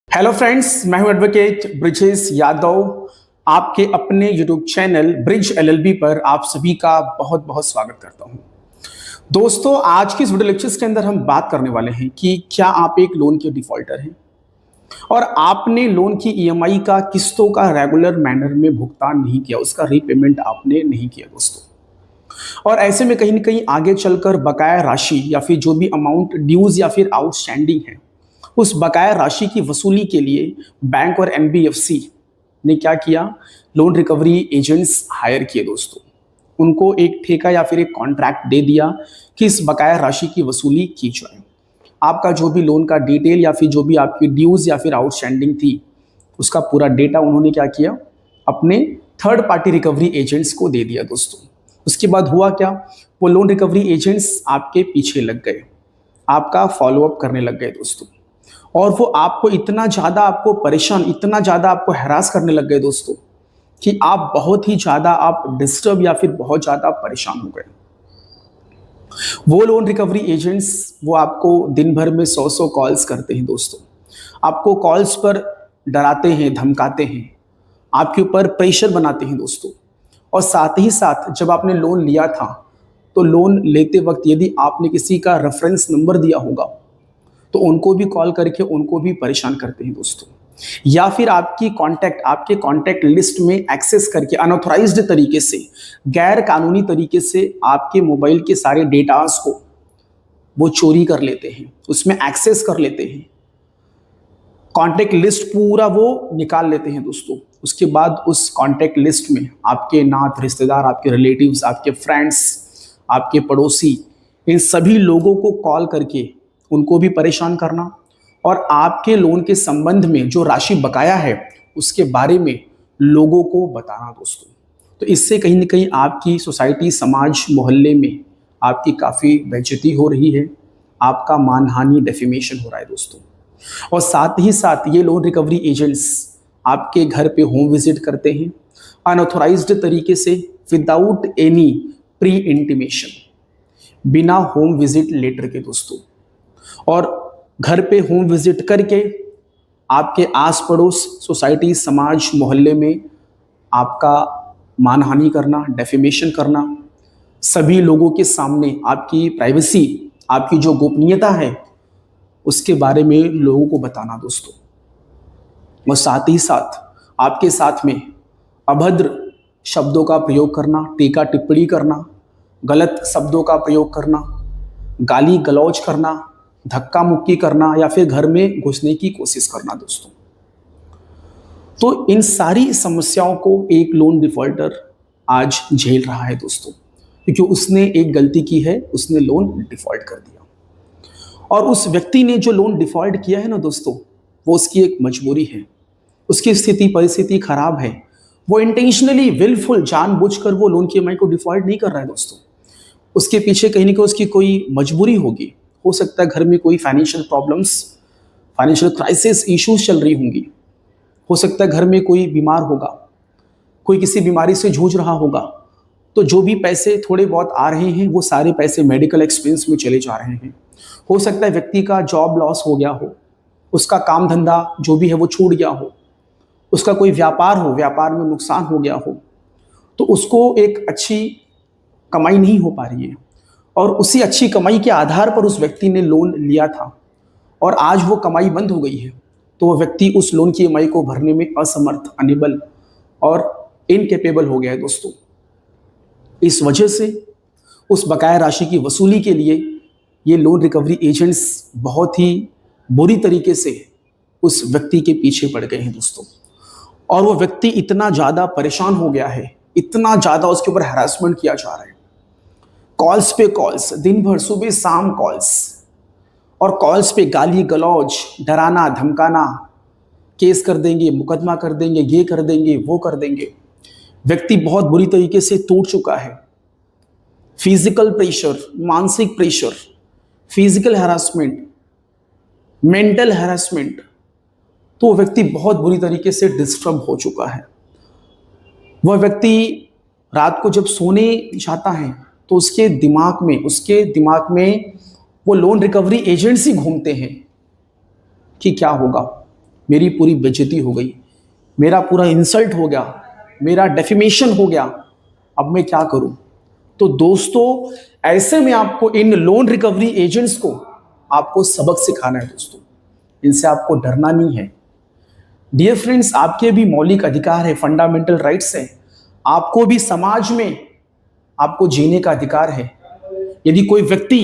Hello friends, मैं हूं advocate Brijesh Yadav. आपके अपने यूट्यूब चैनल ब्रिज एलएलबी पर आप सभी का बहुत बहुत स्वागत करता हूं। दोस्तों, आज की इस वीडियो लेक्चर्स के अंदर हम बात करने वाले हैं कि क्या आप एक लोन के डिफॉल्टर हैं और आपने लोन की ईएमआई का किस्तों का रेगुलर मैनर में भुगतान नहीं किया, उसका रीपेमेंट आपने नहीं किया दोस्तों। और ऐसे में कहीं ना कहीं आगे चलकर बकाया राशि या फिर जो भी अमाउंट ड्यूज या फिर आउटस्टैंडिंग है, उस बकाया राशि की वसूली के लिए बैंक और एनबीएफसी ने क्या किया, लोन रिकवरी एजेंट्स हायर किए दोस्तों। उनको एक ठेका या फिर एक कॉन्ट्रैक्ट दे दिया कि इस बकाया राशि की वसूली की जाए। आपका जो भी लोन का डिटेल या फिर जो भी आपकी ड्यूज या फिर आउटस्टैंडिंग थी, उसका पूरा डेटा उन्होंने क्या किया, अपने थर्ड पार्टी रिकवरी एजेंट्स को दे दिया दोस्तों। उसके बाद हुआ क्या, वो लोन रिकवरी एजेंट्स आपके पीछे लग गए, आपका फॉलोअप करने लग गए दोस्तों। और वो आपको इतना ज़्यादा आपको परेशान, इतना ज़्यादा आपको हैरास करने लग गए दोस्तों कि आप बहुत ही ज़्यादा आप डिस्टर्ब या फिर बहुत ज़्यादा परेशान हो गए। वो लोन रिकवरी एजेंट्स वो आपको दिन भर में 100 कॉल्स करते हैं दोस्तों। आपको कॉल्स पर डराते हैं, धमकाते हैं, आपके ऊपर प्रेशर बनाते हैं दोस्तों। और साथ ही साथ जब आपने लोन लिया था तो लोन लेते वक्त यदि आपने किसी का रेफरेंस नंबर दिया होगा तो उनको भी कॉल करके उनको भी परेशान करते हैं दोस्तों। या फिर आपके कॉन्टैक्ट लिस्ट में एक्सेस करके अनऑथराइज्ड तरीके से, गैर कानूनी तरीके से आपके मोबाइल के सारे डेटास को वो चोरी कर लेते हैं, उसमें एक्सेस कर लेते हैं, कॉन्टैक्ट लिस्ट पूरा वो निकाल लेते हैं दोस्तों। उसके बाद उस कॉन्टैक्ट लिस्ट में आपके नात रिश्तेदार, आपके रिलेटिव्स, आपके फ्रेंड्स, आपके पड़ोसी, इन सभी लोगों को कॉल करके उनको भी परेशान करना और आपके लोन के संबंध में जो राशि बकाया है उसके बारे में लोगों को बताना दोस्तों। तो इससे कहीं ना कहीं आपकी सोसाइटी, समाज, मोहल्ले में आपकी काफ़ी बेइज्जती हो रही है, आपका मानहानि, डेफेमेशन हो रहा है दोस्तों। और साथ ही साथ ये लोन रिकवरी एजेंट्स आपके घर पे होम विजिट करते हैं अनऑथराइज्ड तरीके से, विदाउट एनी प्री इंटीमेशन, बिना होम विजिट लेटर के दोस्तों। और घर पे होम विजिट करके आपके आस पड़ोस, सोसाइटी, समाज, मोहल्ले में आपका मानहानि करना, डेफेमेशन करना, सभी लोगों के सामने आपकी प्राइवेसी, आपकी जो गोपनीयता है उसके बारे में लोगों को बताना दोस्तों। और साथ ही साथ आपके साथ में अभद्र शब्दों का प्रयोग करना, टीका टिप्पणी करना, गलत शब्दों का प्रयोग करना, गाली गलौज करना, धक्का मुक्की करना या फिर घर में घुसने की कोशिश करना दोस्तों। तो इन सारी समस्याओं को एक लोन डिफॉल्टर आज झेल रहा है दोस्तों, क्योंकि उसने एक गलती की है, उसने लोन डिफॉल्ट कर दिया। और उस व्यक्ति ने जो लोन डिफॉल्ट किया है ना दोस्तों, वो उसकी एक मजबूरी है, उसकी स्थिति परिस्थिति खराब है। वो इंटेंशनली, विलफुल, जानबूझकर वो लोन की ईएमआई को डिफॉल्ट नहीं कर रहा है दोस्तों। उसके पीछे कहीं ना कहीं उसकी कोई मजबूरी होगी। हो सकता है घर में कोई financial problems, financial crisis, issues चल रही होंगी। हो सकता है घर में कोई बीमार होगा, कोई किसी बीमारी से जूझ रहा होगा। तो जो भी पैसे थोड़े बहुत आ रहे हैं वो सारे पैसे मेडिकल एक्सपेंस में चले जा रहे हैं। हो सकता है व्यक्ति का जॉब लॉस हो गया हो, उसका काम धंधा जो भी है वो छूट गया हो, उसका कोई व्यापार हो, व्यापार में नुकसान हो गया हो, तो उसको एक अच्छी कमाई नहीं हो पा रही है। और उसी अच्छी कमाई के आधार पर उस व्यक्ति ने लोन लिया था और आज वो कमाई बंद हो गई है, तो वो व्यक्ति उस लोन की ईएमआई को भरने में असमर्थ, अनेबल और इनकेपेबल हो गया है दोस्तों। इस वजह से उस बकाया राशि की वसूली के लिए ये लोन रिकवरी एजेंट्स बहुत ही बुरी तरीके से उस व्यक्ति के पीछे पड़ गए हैं दोस्तों। और वो व्यक्ति इतना ज़्यादा परेशान हो गया है, इतना ज़्यादा उसके ऊपर हैरासमेंट किया जा रहा है, कॉल्स पे कॉल्स, दिन भर सुबह शाम कॉल्स, और कॉल्स पे गाली गलौज, डराना धमकाना, केस कर देंगे, मुकदमा कर देंगे, ये कर देंगे, वो कर देंगे। व्यक्ति बहुत बुरी तरीके से टूट चुका है। फिजिकल प्रेशर, मानसिक pressure, physical harassment, mental harassment, तो व्यक्ति बहुत बुरी तरीके से डिस्टर्ब हो चुका है। वह व्यक्ति रात को जब सोने जाता है तो उसके दिमाग में वो लोन रिकवरी एजेंट्स ही घूमते हैं कि क्या होगा, मेरी पूरी बेइज्जती हो गई, मेरा पूरा इंसल्ट हो गया, मेरा डेफिमेशन हो गया, अब मैं क्या करूं? तो दोस्तों, ऐसे में आपको इन लोन रिकवरी एजेंट्स को आपको सबक सिखाना है दोस्तों। इनसे आपको डरना नहीं है। डियर फ्रेंड्स, आपके भी मौलिक अधिकार है, फंडामेंटल राइट्स हैं। आपको भी समाज में आपको जीने का अधिकार है। यदि कोई व्यक्ति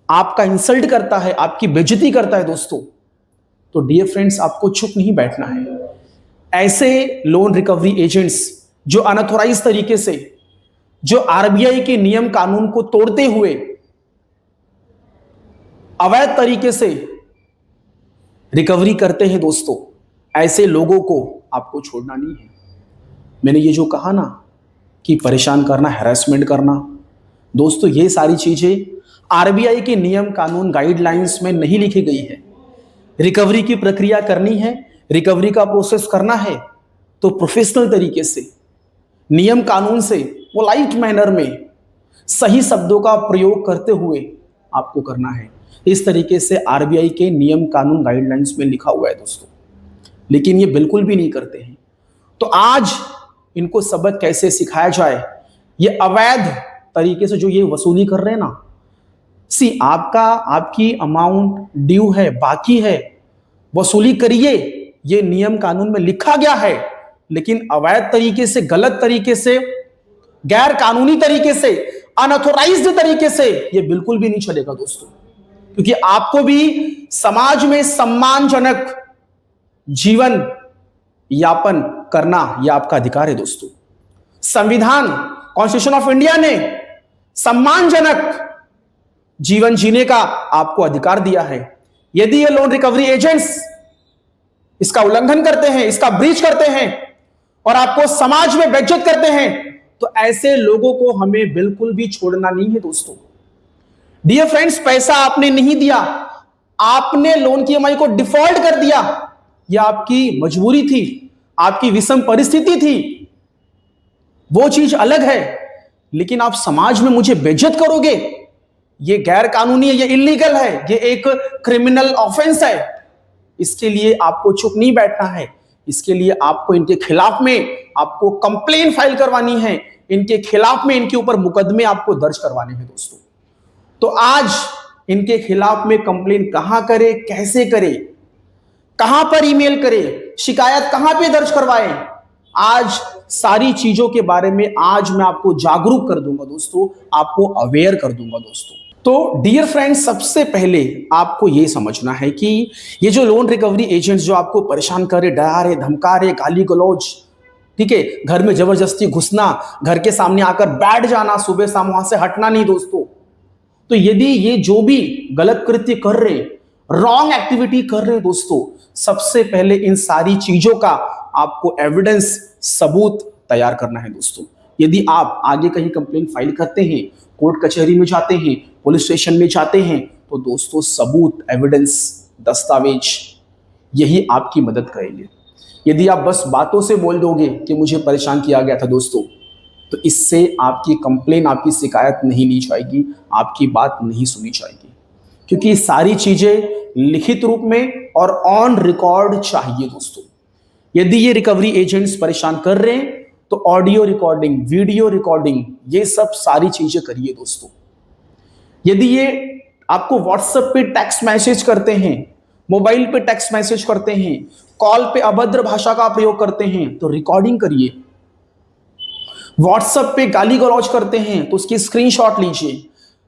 आपका इंसल्ट करता है, आपकी बेइज्जती करता है दोस्तों, तो डियर फ्रेंड्स, आपको चुप नहीं बैठना है। ऐसे लोन रिकवरी एजेंट्स जो अनऑथोराइज तरीके से, जो आरबीआई के नियम कानून को तोड़ते हुए अवैध तरीके से रिकवरी करते हैं दोस्तों, ऐसे लोगों को आपको छोड़ना नहीं है। मैंने ये जो कहा ना कि परेशान करना, हैरेसमेंट करना, दोस्तों ये सारी चीजें आरबीआई के नियम कानून गाइडलाइंस में नहीं लिखी गई है। रिकवरी की प्रक्रिया करनी है, रिकवरी का प्रोसेस करना है तो प्रोफेशनल तरीके से, नियम कानून से, पोलाइट मैनर में, सही शब्दों का प्रयोग करते हुए आपको करना है। इस तरीके से आरबीआई के नियम कानून गाइडलाइंस में लिखा हुआ है दोस्तों, लेकिन ये बिल्कुल भी नहीं करते हैं। तो आज इनको सबक कैसे सिखाया जाए? ये अवैध तरीके से जो ये वसूली कर रहे हैं ना, आपकी अमाउंट ड्यू है, बाकी है, वसूली करिए, ये नियम कानून में लिखा गया है, लेकिन अवैध तरीके से, गलत तरीके से, गैर कानूनी तरीके से, अनऑथोराइज्ड तरीके से ये बिल्कुल भी नहीं चलेगा दोस्तों। क्योंकि आपको भी समाज में सम्मानजनक जीवन यापन करना यह आपका अधिकार है दोस्तों। संविधान, कॉन्स्टिट्यूशन ऑफ इंडिया ने सम्मानजनक जीवन जीने का आपको अधिकार दिया है। यदि ये लोन रिकवरी एजेंट्स इसका उल्लंघन करते हैं, इसका ब्रीच करते हैं और आपको समाज में बेइज्जत करते हैं, तो ऐसे लोगों को हमें बिल्कुल भी छोड़ना नहीं है दोस्तों। डियर फ्रेंड्स, पैसा आपने नहीं दिया, आपने लोन की ईएमआई को डिफॉल्ट कर दिया, यह आपकी मजबूरी थी, आपकी विषम परिस्थिति थी, वो चीज अलग है। लेकिन आप समाज में मुझे बेइज्जत करोगे, ये गैर कानूनी है, ये इलीगल है, ये एक क्रिमिनल ऑफेंस है। इसके लिए आपको चुप नहीं बैठना है। इसके लिए आपको इनके खिलाफ में आपको कंप्लेन फाइल करवानी है, इनके खिलाफ में, इनके ऊपर मुकदमे आपको दर्ज करवाने हैं दोस्तों। तो आज इनके खिलाफ में कंप्लेन कहां करे, कैसे करे, कहां पर ईमेल करे, शिकायत कहां पे दर्ज करवाएं, आज सारी चीजों के बारे में आज मैं आपको जागरूक कर दूंगा दोस्तों, आपको अवेयर कर दूंगा दोस्तों। तो डियर फ्रेंड्स, सबसे पहले आपको यह समझना है कि ये जो लोन रिकवरी एजेंट्स जो आपको परेशान कर रहे, डरा रहे, धमका रहे, गाली गलौज, ठीक है, घर में जबरदस्ती घुसना, घर के सामने आकर बैठ जाना, सुबह शाम वहां से हटना नहीं दोस्तों। तो यदि ये जो भी गलत कृत्य कर रहे, रॉन्ग एक्टिविटी कर रहे दोस्तों, सबसे पहले इन सारी चीजों का आपको एविडेंस, सबूत तैयार करना है दोस्तों। यदि आप आगे कहीं कंप्लेंट फाइल करते हैं, कोर्ट कचहरी में जाते हैं, पुलिस स्टेशन में जाते हैं, तो दोस्तों सबूत, एविडेंस, दस्तावेज यही आपकी मदद करेंगे। यदि आप बस बातों से बोल दोगे कि मुझे परेशान किया गया था दोस्तों, तो इससे आपकी कंप्लेन, आपकी शिकायत नहीं ली जाएगी, आपकी बात नहीं सुनी जाएगी। क्योंकि सारी चीजें लिखित रूप में और ऑन रिकॉर्ड चाहिए दोस्तों। यदि ये रिकवरी एजेंट्स परेशान कर रहे हैं तो ऑडियो रिकॉर्डिंग, वीडियो रिकॉर्डिंग, ये सब सारी चीजें करिए दोस्तों। यदि ये आपको व्हाट्सएप पे टेक्स्ट मैसेज करते हैं, मोबाइल पे टेक्स्ट मैसेज करते हैं, कॉल पे अभद्र भाषा का प्रयोग करते हैं, तो रिकॉर्डिंग करिए। व्हाट्सएप पे गाली गलौज करते हैं तो उसकी स्क्रीनशॉट लीजिए।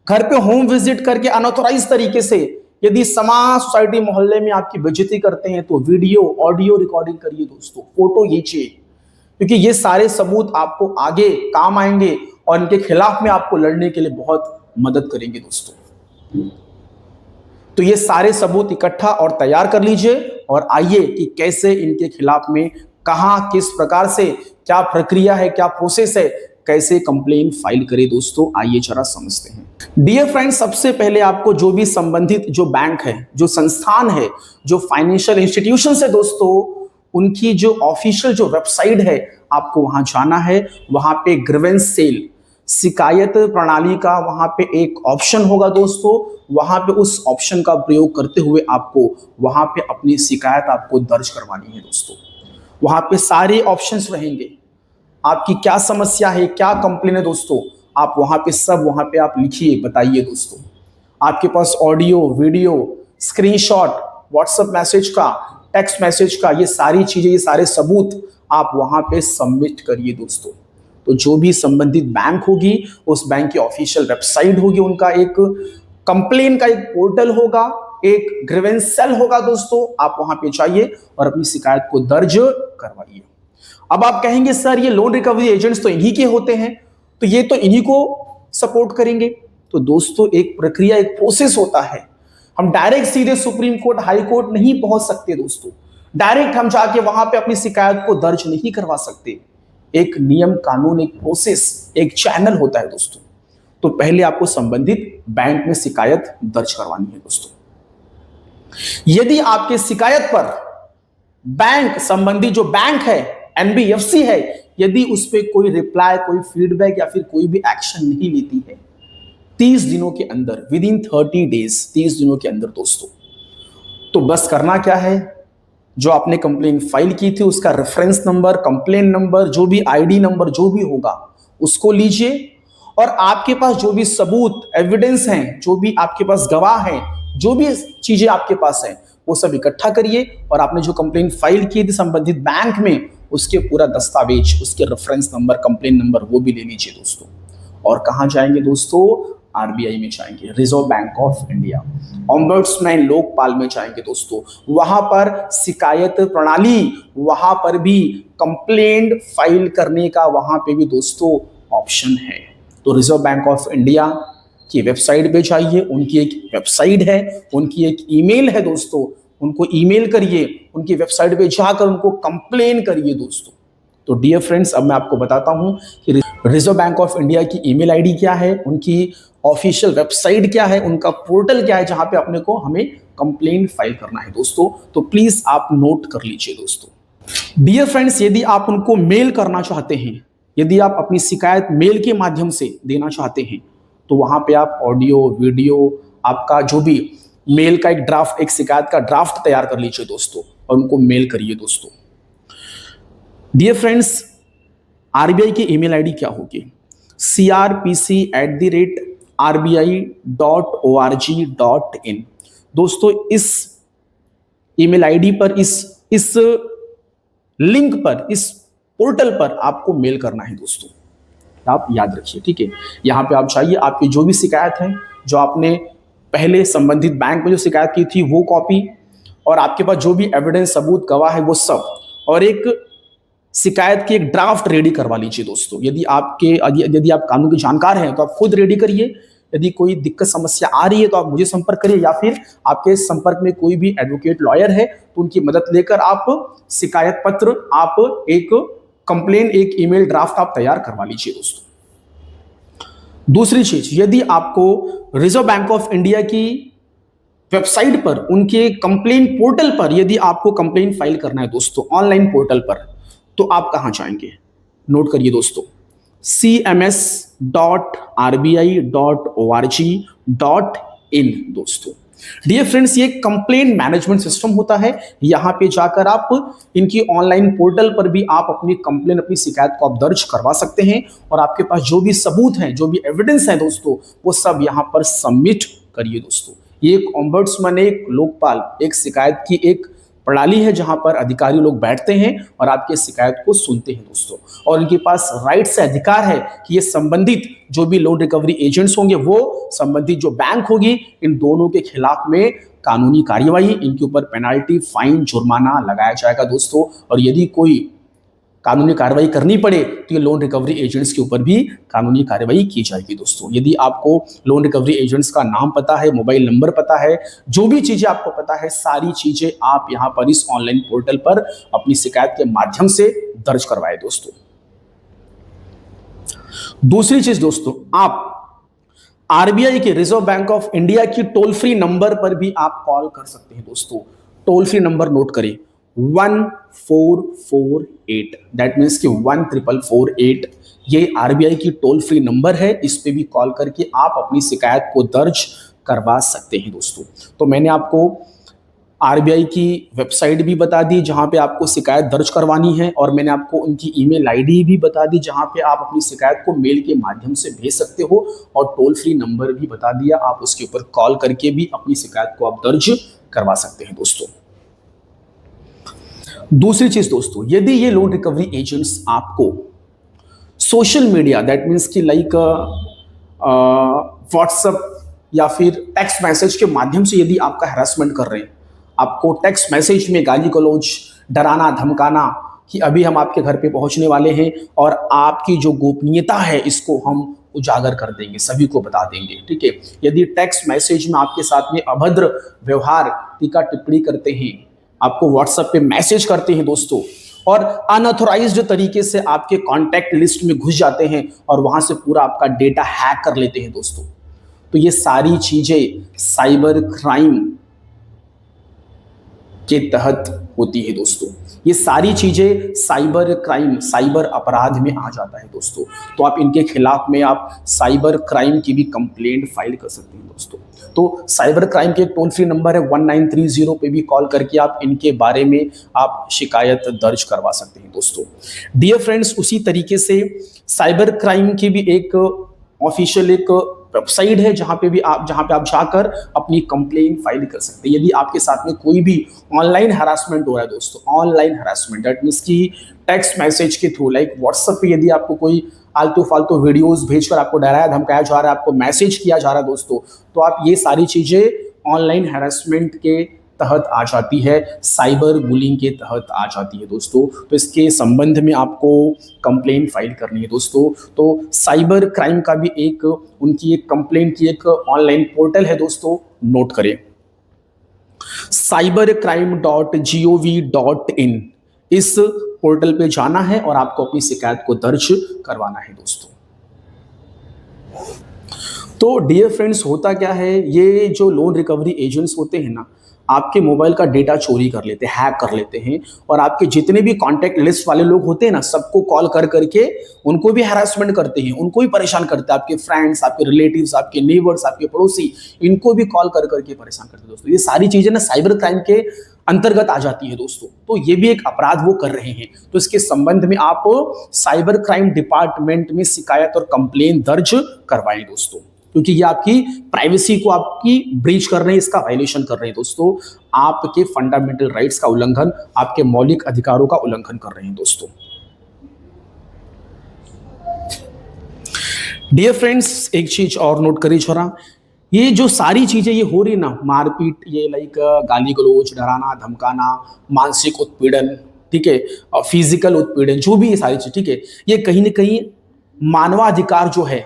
घर पे होम विजिट करके अनऑथोराइज तरीके से यदि समाज, सोसाइटी, मोहल्ले में आपकी बेइज्जती करते हैं तो वीडियो, ऑडियो रिकॉर्डिंग करिए दोस्तों, फोटो खींचिए, क्योंकि ये सारे सबूत आपको आगे काम आएंगे और इनके खिलाफ में आपको लड़ने के लिए बहुत मदद करेंगे दोस्तों। तो ये सारे सबूत इकट्ठा और तैयार कर लीजिए और आइए कि कैसे इनके खिलाफ में, कहां, किस प्रकार से, क्या प्रक्रिया है, क्या प्रोसेस है, कैसे कंप्लेन फाइल करें दोस्तों, आइए जरा समझते हैं। डियर फ्रेंड्स, सबसे पहले आपको जो भी संबंधित जो बैंक है, जो संस्थान है, जो फाइनेंशियल इंस्टीट्यूशन है दोस्तों, उनकी जो ऑफिशियल जो वेबसाइट है, आपको वहां जाना है। वहां पे ग्रीवेंस सेल, शिकायत प्रणाली का वहां पे एक ऑप्शन होगा दोस्तों, वहां पे उस ऑप्शन का प्रयोग करते हुए आपको वहां पे अपनी शिकायत आपको दर्ज करवानी है दोस्तों। वहां पे सारे ऑप्शंस रहेंगे, आपकी क्या समस्या है, क्या कंप्लेन है दोस्तों, आप वहां पे सब वहां पे आप लिखिए, बताइए दोस्तों। आपके पास audio, video, screenshot, WhatsApp message का, टेक्स्ट मैसेज का, ये सारी चीजें, ये सारे सबूत आप वहां पे सबमिट करिए दोस्तों। तो जो भी संबंधित बैंक होगी, उस बैंक की ऑफिशियल वेबसाइट होगी, उनका एक कंप्लेन का एक पोर्टल होगा, एक ग्रीवेंस सेल होगा दोस्तों, आप वहां पे जाइए और अपनी शिकायत को दर्ज करवाइए। अब आप कहेंगे सर ये लोन रिकवरी एजेंट्स तो इन्हीं के होते हैं, तो ये तो इन्हीं को सपोर्ट करेंगे। तो दोस्तों एक प्रक्रिया, एक प्रोसेस होता है। हम डायरेक्ट सीधे सुप्रीम कोर्ट, हाई कोर्ट नहीं पहुंच सकते दोस्तों। डायरेक्ट हम जाके वहां पे अपनी शिकायत को दर्ज नहीं करवा सकते। एक नियम कानून, एक प्रोसेस, एक चैनल होता है दोस्तों। तो पहले आपको संबंधित बैंक में शिकायत दर्ज करवानी है दोस्तों। यदि आपके शिकायत पर बैंक संबंधी जो बैंक है, एनबीएफसी है, यदि उस पर कोई रिप्लाई, कोई फीडबैक या फिर कोई भी एक्शन नहीं लेती है 30 दिनों के अंदर, विद इन 30 डेज, 30 दिनों के अंदर दोस्तों, तो बस करना क्या है, जो आपने कंप्लेन फाइल की थी उसका रेफरेंस नंबर, कंप्लेन नंबर, जो भी आईडी नंबर जो भी होगा उसको लीजिए, और आपके पास जो भी सबूत, एविडेंस हैं, जो भी आपके पास गवाह हैं, जो भी चीजें आपके पास हैं, वो सब इकट्ठा करिए, और आपने जो कंप्लेन फाइल की थी संबंधित बैंक में, उसके पूरा दस्तावेज, उसके रेफरेंस नंबर, कंप्लेन नंबर, वो भी ले लीजिए दोस्तों। और कहां जाएंगे दोस्तों, आरबीआई में जाएंगे, reserve bank of India, ombudsman Lokpal में जाएंगे दोस्तों। वहां पर शिकायत प्रणाली, वहां पर भी कंप्लेंट फाइल करने का वहां पे भी दोस्तों ऑप्शन है। तो रिजर्व बैंक ऑफ इंडिया की वेबसाइट पे जाइए, उनकी एक वेबसाइट है, उनकी एक ईमेल है दोस्तों, उनको ईमेल करिए, उनकी वेबसाइट पे जाकर उनको कंप्लेन करिए दोस्तों। तो डियर फ्रेंड्स, अब मैं आपको बताता हूं कि रिजर्व बैंक ऑफ इंडिया की ईमेल आईडी क्या है, उनकी ऑफिशियल वेबसाइट क्या है, उनका पोर्टल क्या है, जहां पे अपने को हमें कंप्लेंट फाइल करना है दोस्तों। तो प्लीज आप नोट कर लीजिए दोस्तों। डियर फ्रेंड्स, यदि आप उनको मेल करना चाहते हैं, यदि आप अपनी शिकायत मेल के माध्यम से देना चाहते हैं, तो वहां पे आप ऑडियो, वीडियो, आपका जो भी मेल का एक ड्राफ्ट, एक शिकायत का ड्राफ्ट तैयार कर लीजिए दोस्तों, और उनको मेल करिए दोस्तों। डियर फ्रेंड्स, आरबीआई की ईमेल आईडी क्या होगी, crpc@rbi.org.in। दोस्तों इस ईमेल आईडी पर, इस लिंक पर, इस पोर्टल पर आपको मेल करना है दोस्तों, आप याद रखिए, ठीक है। यहां पे आप चाहिए, आपकी जो भी शिकायत है, जो आपने पहले संबंधित बैंक में जो शिकायत की थी वो कॉपी, और आपके पास जो भी एविडेंस, सबूत, गवाह है वो सब, और एक शिकायत की एक ड्राफ्ट रेडी करवा लीजिए दोस्तों। यदि आप कानून के जानकार हैं तो आप खुद रेडी करिए, यदि कोई दिक्कत समस्या आ रही है तो आप मुझे संपर्क करिए, या फिर आपके संपर्क में कोई भी एडवोकेट, लॉयर है तो उनकी मदद लेकर आप शिकायत पत्र, आप एक कंप्लेन, एक ईमेल ड्राफ्ट आप तैयार करवा लीजिए दोस्तों। दूसरी चीज, यदि आपको रिजर्व बैंक ऑफ इंडिया की वेबसाइट पर, उनके कंप्लेन पोर्टल पर यदि आपको कंप्लेन फाइल करना है दोस्तों, ऑनलाइन पोर्टल पर, तो आप कहां जाएंगे, नोट करिए दोस्तों, cms.rbi.org.in दोस्तों। डियर फ्रेंड्स, ये कंप्लेन मैनेजमेंट सिस्टम होता है। यहां पे जाकर आप इनकी ऑनलाइन पोर्टल पर भी आप अपनी कंप्लेन, अपनी शिकायत को आप दर्ज करवा सकते हैं, और आपके पास जो भी सबूत हैं, जो भी एविडेंस है दोस्तों, वो सब यहां पर सबमिट करिए दोस्तों। ये एक ओम्बड्समैन, एक लोकपाल, एक शिकायत की एक प्रणाली है, जहां पर अधिकारी लोग बैठते हैं और आपकी शिकायत को सुनते हैं दोस्तों, और इनके पास राइट से अधिकार है कि ये संबंधित जो भी लोन रिकवरी एजेंट्स होंगे, वो संबंधित जो बैंक होगी, इन दोनों के खिलाफ में कानूनी कार्यवाही, इनके ऊपर पेनाल्टी, फाइन, जुर्माना लगाया जाएगा दोस्तों। और यदि कोई कानूनी कार्रवाई करनी पड़े तो ये लोन रिकवरी एजेंट्स के ऊपर भी कानूनी कार्रवाई की जाएगी दोस्तों। यदि आपको लोन रिकवरी एजेंट्स का नाम पता है, मोबाइल नंबर पता है, जो भी चीजें आपको पता है, सारी चीजें आप यहां पर इस ऑनलाइन पोर्टल पर अपनी शिकायत के माध्यम से दर्ज करवाए दोस्तों। दूसरी चीज दोस्तों, आप आरबीआई के, रिजर्व बैंक ऑफ इंडिया की टोल फ्री नंबर पर भी आप कॉल कर सकते हैं दोस्तों। टोल फ्री नंबर नोट करें, 1448, दैट मीन्स कि 1448, ये आरबीआई की टोल फ्री नंबर है, इस पे भी कॉल करके आप अपनी शिकायत को दर्ज करवा सकते हैं दोस्तों। तो मैंने आपको आरबीआई की वेबसाइट भी बता दी जहां पे आपको शिकायत दर्ज करवानी है, और मैंने आपको उनकी ईमेल आईडी भी बता दी जहां पे आप अपनी शिकायत को मेल के माध्यम से भेज सकते हो, और टोल फ्री नंबर भी बता दिया, आप उसके ऊपर कॉल करके भी अपनी शिकायत को आप दर्ज करवा सकते हैं दोस्तों। दूसरी चीज दोस्तों, यदि ये लोन रिकवरी एजेंट्स आपको सोशल मीडिया दैट मीन्स कि लाइक व्हाट्सएप या फिर टेक्स्ट मैसेज के माध्यम से यदि आपका हैरेसमेंट कर रहे हैं, आपको टेक्स्ट मैसेज में गाली गलौज, डराना धमकाना कि अभी हम आपके घर पे पहुंचने वाले हैं और आपकी जो गोपनीयता है इसको हम उजागर कर देंगे, सभी को बता देंगे, ठीक है। यदि टेक्स्ट मैसेज में आपके साथ में अभद्र व्यवहार, टीका टिप्पणी करते हैं, आपको व्हाट्सएप पे मैसेज करते हैं दोस्तों, और अनऑथोराइज्ड तरीके से आपके कॉन्टैक्ट लिस्ट में घुस जाते हैं और वहां से पूरा आपका डेटा हैक कर लेते हैं दोस्तों, तो ये सारी चीजें साइबर क्राइम के तहत होती है दोस्तों। ये सारी चीजें साइबर क्राइम, साइबर अपराध में आ जाता है दोस्तों। तो आप इनके खिलाफ में आप साइबर क्राइम की भी कंप्लेंट फाइल कर सकते हैं दोस्तों। तो साइबर क्राइम के टोल फ्री नंबर है 1930 पे भी कॉल करके आप इनके बारे में आप शिकायत दर्ज करवा सकते हैं दोस्तों। डियर फ्रेंड्स, उसी तरीके से साइबर क्राइम की भी एक ऑफिशियल एक वेबसाइट है जहां पे आप जाकर अपनी कंप्लेंट फाइल कर सकते हैं। यदि आपके साथ में कोई भी ऑनलाइन हरासमेंट हो रहा है दोस्तों, ऑनलाइन हरासमेंट दैट मीन्स कि टेक्स्ट मैसेज के थ्रू, लाइक व्हाट्सएप पे यदि आपको कोई आलतू फालतू वीडियोस भेजकर आपको डराया धमकाया जा रहा है, आपको मैसेज किया जा रहा है दोस्तों, तो आप ये सारी चीजें ऑनलाइन हरासमेंट के तहत आ जाती है, साइबर बुलिंग के तहत आ जाती है दोस्तों। तो इसके संबंध में आपको कंप्लेंट फाइल करनी है दोस्तों। तो साइबर क्राइम का भी एक उनकी एक कंप्लेंट की एक ऑनलाइन पोर्टल है दोस्तों, नोट करें, cybercrime.gov.in। इस पोर्टल पे जाना है और आपको अपनी शिकायत को दर्ज करवाना है दोस्तों। तो डियर फ्रेंड्स, होता क्या है, ये जो लोन रिकवरी एजेंट्स होते हैं ना, आपके मोबाइल का डेटा चोरी कर लेते हैं, हैक कर लेते हैं, और आपके जितने भी कॉन्टैक्ट लिस्ट वाले लोग होते हैं ना, सबको कॉल कर करके उनको भी हैरेसमेंट करते हैं, उनको भी परेशान करते हैं। आपके फ्रेंड्स, आपके रिलेटिव्स, आपके नेबर्स, आपके पड़ोसी, इनको भी कॉल कर करके परेशान करते हैं दोस्तों। ये सारी चीजें ना साइबर क्राइम के अंतर्गत आ जाती है दोस्तों। तो ये भी एक अपराध वो कर रहे हैं। तो इसके संबंध में आप साइबर क्राइम डिपार्टमेंट में शिकायत और कंप्लेन दर्ज करवाएं दोस्तों, क्योंकि ये आपकी प्राइवेसी को आपकी ब्रीच कर रहे हैं, इसका वायलेशन कर रहे हैं दोस्तों। आपके फंडामेंटल राइट्स का उल्लंघन, आपके मौलिक अधिकारों का उल्लंघन कर रहे हैं दोस्तों। डियर फ्रेंड्स, एक चीज और नोट करिए छोरा, ये जो सारी चीजें ये हो रही ना, मारपीट, ये लाइक गाली गलौज, डराना धमकाना, मानसिक उत्पीड़न, ठीक है, फिजिकल उत्पीड़न, जो भी ये सारी चीज, ठीक है, ये कहीं ना कहीं मानवाधिकार जो है,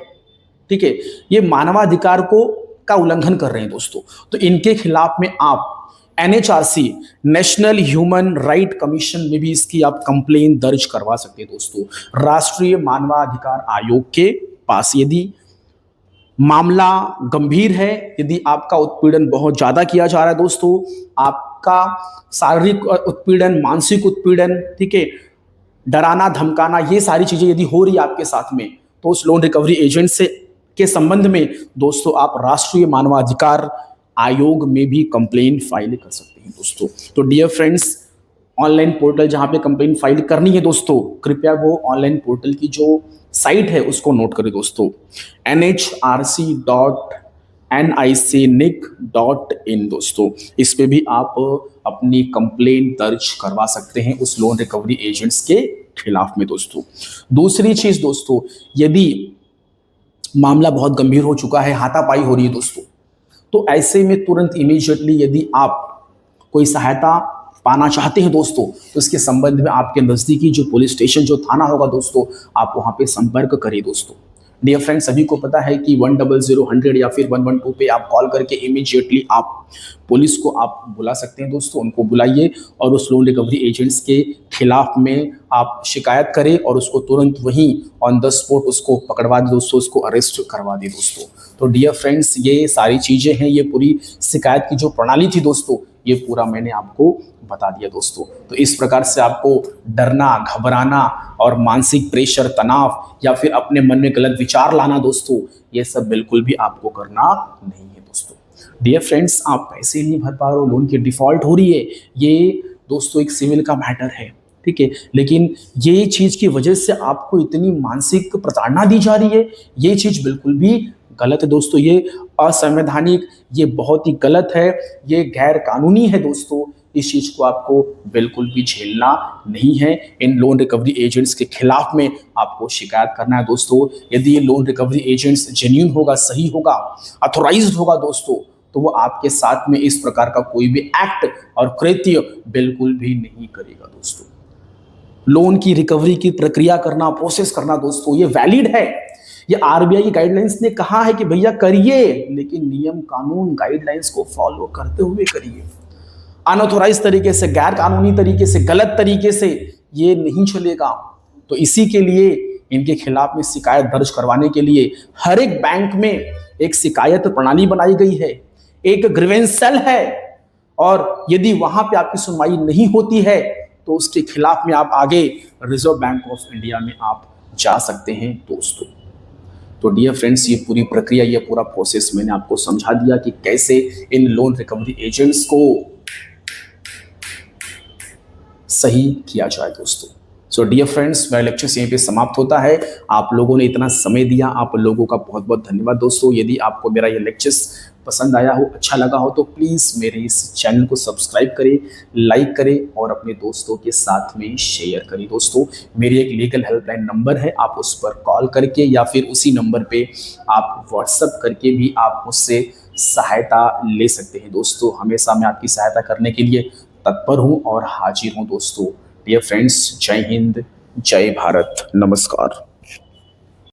ठीक है, ये मानवाधिकार को का उल्लंघन कर रहे हैं दोस्तों। तो इनके खिलाफ में आप NHRC, national human right commission में भी इसकी आप कंप्लेन दर्ज करवा सकते हैं दोस्तों। राष्ट्रीय मानवाधिकार आयोग के पास यदि मामला गंभीर है, यदि आपका उत्पीड़न बहुत ज्यादा किया जा रहा है दोस्तों, आपका शारीरिक उत्पीड़न, मानसिक उत्पीड़न, ठीक है, डराना धमकाना, ये सारी चीजें यदि हो रही है आपके साथ में, तो उस लोन रिकवरी एजेंट से के संबंध में दोस्तों आप राष्ट्रीय मानवाधिकार आयोग में भी कंप्लेन फाइल कर सकते हैं दोस्तों। तो डियर फ्रेंड्स, ऑनलाइन पोर्टल जहां पे कंप्लेन फाइल करनी है दोस्तों, कृपया वो ऑनलाइन पोर्टल की जो साइट है उसको नोट करें दोस्तों, nhrc.nic.in दोस्तों। इस पे भी आप अपनी कंप्लेन दर्ज करवा सकते हैं उस लोन रिकवरी एजेंट्स के खिलाफ में दोस्तों। दूसरी चीज दोस्तों, यदि मामला बहुत गंभीर हो चुका है, हाथापाई हो रही है दोस्तों, तो ऐसे में तुरंत इमीडिएटली यदि आप कोई सहायता पाना चाहते हैं दोस्तों, तो इसके संबंध में आपके नजदीकी जो पुलिस स्टेशन, जो थाना होगा दोस्तों, आप वहां पे संपर्क करिए दोस्तों। डियर फ्रेंड्स, सभी को पता है कि 100 या फिर 112 पे आप कॉल करके इमीडिएटली आप पुलिस को आप बुला सकते हैं दोस्तों। उनको बुलाइए और उस लोन रिकवरी एजेंट्स के खिलाफ में आप शिकायत करें और उसको तुरंत वहीं ऑन द स्पॉट उसको पकड़वा दे दोस्तों, उसको अरेस्ट करवा दे दोस्तों। तो डियर फ्रेंड्स, ये सारी चीजें हैं, ये पूरी शिकायत की जो प्रणाली थी दोस्तों, ये पूरा मैंने आपको बता दिया दोस्तों। तो इस प्रकार से आपको डरना, घबराना और मानसिक प्रेशर, तनाव या फिर अपने मन में गलत विचार लाना दोस्तों, ये सब बिल्कुल भी आपको करना नहीं है दोस्तों। डियर फ्रेंड्स, आप पैसे नहीं भर पा रहे हो, लोन की डिफॉल्ट हो रही है, ये दोस्तों एक सिविल का मैटर है, ठीक है। लेकिन ये चीज की वजह से आपको इतनी मानसिक प्रताड़ना दी जा रही है, ये चीज बिल्कुल भी गलत है दोस्तों। ये असंवैधानिक, ये बहुत ही गलत है, ये गैर कानूनी है दोस्तों। इस चीज को आपको बिल्कुल भी झेलना नहीं है। इन लोन रिकवरी एजेंट्स के खिलाफ में आपको शिकायत करना है दोस्तों। यदि ये लोन रिकवरी एजेंट्स जेन्युइन होगा, सही होगा, अथोराइज्ड होगा दोस्तों, तो वो आपके साथ में इस प्रकार का कोई भी एक्ट और कृत्य बिल्कुल भी नहीं करेगा दोस्तों। लोन की रिकवरी की प्रक्रिया करना, प्रोसेस करना दोस्तों, ये वैलिड है। ये आरबीआई की गाइडलाइंस ने कहा है कि भैया करिए, लेकिन नियम कानून गाइडलाइंस को फॉलो करते हुए करिए। अनऑथोराइज तरीके से, गैर कानूनी तरीके से, गलत तरीके से ये नहीं चलेगा। तो इसी के लिए इनके खिलाफ में शिकायत दर्ज करवाने के लिए हर एक बैंक में एक शिकायत प्रणाली बनाई गई है, एक ग्रीवेंस सेल है, और यदि वहां पे आपकी सुनवाई नहीं होती है तो उसके खिलाफ में आप आगे रिजर्व बैंक ऑफ इंडिया में आप जा सकते हैं दोस्तों। तो डियर फ्रेंड्स, ये पूरी प्रक्रिया, ये पूरा प्रोसेस मैंने आपको समझा दिया कि कैसे इन लोन रिकवरी एजेंट्स को सही किया जाए दोस्तों। सो डियर फ्रेंड्स, मेरा लेक्चर यहीं पे समाप्त होता है। आप लोगों ने इतना समय दिया, आप लोगों का बहुत बहुत धन्यवाद दोस्तों। यदि आपको मेरा ये लेक्चर्स पसंद आया हो, अच्छा लगा हो, तो प्लीज़ मेरे इस चैनल को सब्सक्राइब करें, लाइक करें और अपने दोस्तों के साथ में शेयर करें दोस्तों। मेरी एक लीगल हेल्पलाइन नंबर है, आप उस पर कॉल करके या फिर उसी नंबर पे आप व्हाट्सएप करके भी आप मुझसे सहायता ले सकते हैं दोस्तों। हमेशा मैं आपकी सहायता करने के लिए तत्पर हूँ और हाजिर हूँ दोस्तों। डियर फ्रेंड्स, जय हिंद, जय भारत, नमस्कार।